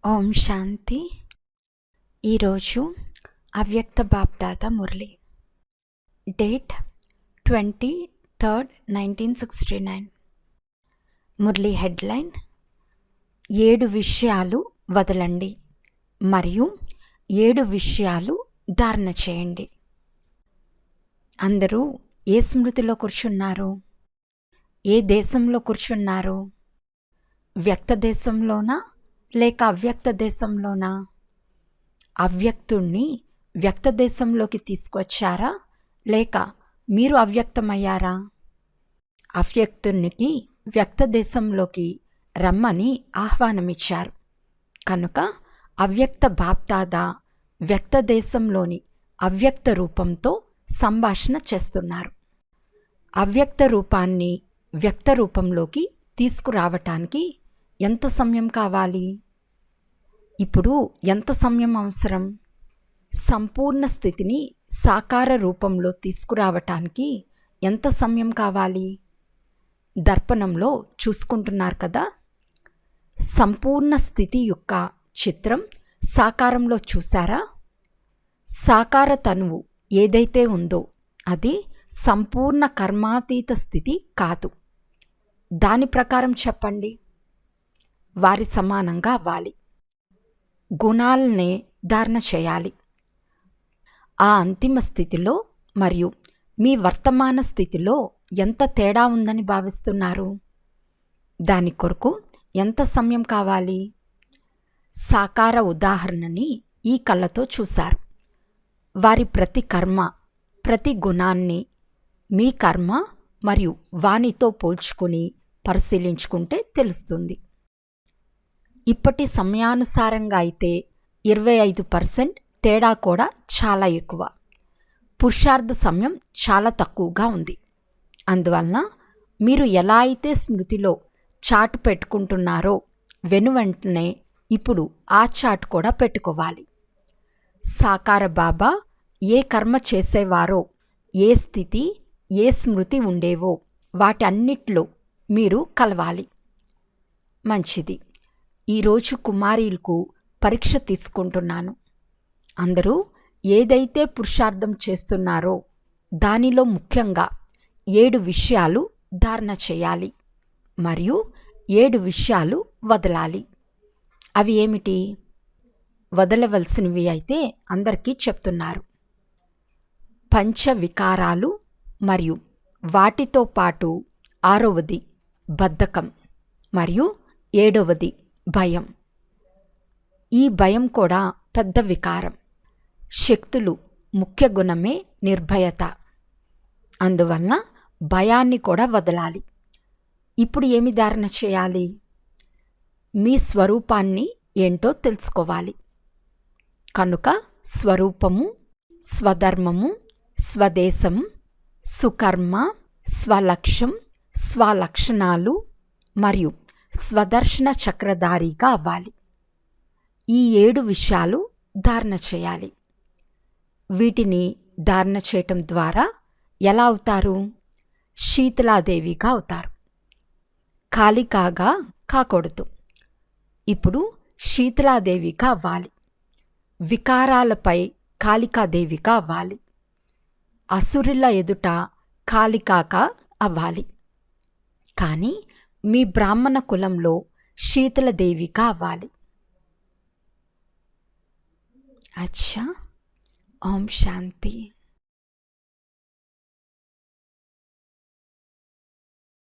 ఓం శాంతి. ఈరోజు అవ్యక్త BapDada Murali. Date 23rd 1969. Murali headline: 7 విషయాలు వదలండి మరియు 7 విషయాలు ధారణ చేయండి. అందరూ ఏ స్మృతిలో కూర్చున్నారు? ఏ దేశంలో కూర్చున్నారు? వ్యక్త దేశంలోనా లేక అవ్యక్త దేశంలోనా? అవ్యక్తుణ్ణి వ్యక్త దేశంలోకి తీసుకొచ్చారా లేక మీరు అవ్యక్తమయ్యారా? అవ్యక్తునికి వ్యక్త దేశంలోకి రమ్మని ఆహ్వానమిచ్చారు కనుక అవ్యక్త బాప్దాదా వ్యక్త దేశంలోని అవ్యక్త రూపంతో సంభాషణ చేస్తున్నారు. అవ్యక్త రూపాన్ని వ్యక్త రూపంలోకి తీసుకురావటానికి ఎంత సమయం కావాలి? ఇప్పుడు ఎంత సమయం అవసరం? సంపూర్ణ స్థితిని సాకార రూపంలో తీసుకురావటానికి ఎంత సమయం కావాలి? దర్పణంలో చూసుకుంటున్నారు కదా, సంపూర్ణ స్థితి యొక్క చిత్రం సాకారంలో చూసారా? సాకార తనువు ఏదైతే ఉందో అది సంపూర్ణ కర్మాతీత స్థితి కాదు. దాని ప్రకారం చెప్పండి. వారి సమానంగా అవ్వాలి, గుణాలనే ధారణ చేయాలి. ఆ అంతిమ స్థితిలో మరియు మీ వర్తమాన స్థితిలో ఎంత తేడా ఉందని భావిస్తున్నారు? దాని కొరకు ఎంత సమయం కావాలి? సాకార ఉదాహరణని ఈ కళ్ళతో చూశారు. వారి ప్రతి కర్మ, ప్రతి గుణాన్ని మీ కర్మ మరియు వానితో పోల్చుకుని పరిశీలించుకుంటే తెలుస్తుంది. ఇప్పటి సమయానుసారంగా అయితే 25% తేడా కూడా చాలా ఎక్కువ. పురుషార్థ సమయం చాలా తక్కువగా ఉంది. అందువలన మీరు ఎలా అయితే స్మృతిలో చాటు పెట్టుకుంటున్నారో వెనువెంటనే ఇప్పుడు ఆ చాటు కూడా పెట్టుకోవాలి. సాకార బాబా ఏ కర్మ చేసేవారో, ఏ స్థితి, ఏ స్మృతి ఉండేవో వాటన్నిట్లో మీరు కలవాలి. మంచిది. ఈరోజు కుమారీలకు పరీక్ష తీసుకుంటున్నాను. అందరూ ఏదైతే పురుషార్థం చేస్తున్నారో దానిలో ముఖ్యంగా 7 విషయాలు ధారణ చేయాలి మరియు 7 విషయాలు వదలాలి. అవి ఏమిటి? వదలవలసినవి అయితే అందరికీ చెప్తున్నారు. పంచ వికారాలు మరియు వాటితో పాటు 6వది బద్ధకం మరియు 7వది భయం. ఈ భయం కూడా పెద్ద వికారం. శక్తులు ముఖ్య గుణమే నిర్భయత. అందువలన భయాన్ని కూడా వదలాలి. ఇప్పుడు ఏమి ధారణ చేయాలి? మీ స్వరూపాన్ని ఏంటో తెలుసుకోవాలి. కనుక స్వరూపము, స్వధర్మము, స్వదేశం, సుకర్మ, స్వలక్ష్యం, స్వలక్షణాలు మరియు స్వదర్శన చక్రధారిగా అవ్వాలి. ఈ 7 విషయాలు ధారణ చేయాలి. వీటిని ధారణ చేయటం ద్వారా ఎలా అవుతారు? శీతలాదేవిగా అవుతారు. కాళికాగా కాకూడదు. ఇప్పుడు శీతలాదేవిగా అవ్వాలి. వికారాలపై కాళికాదేవిగా అవ్వాలి. అసురుల ఎదుట కాళికాగా అవ్వాలి. కానీ మీ బ్రాహ్మణ కులంలో శీతలదేవిగా అవ్వాలి. అచ్చా. ఓం శాంతి.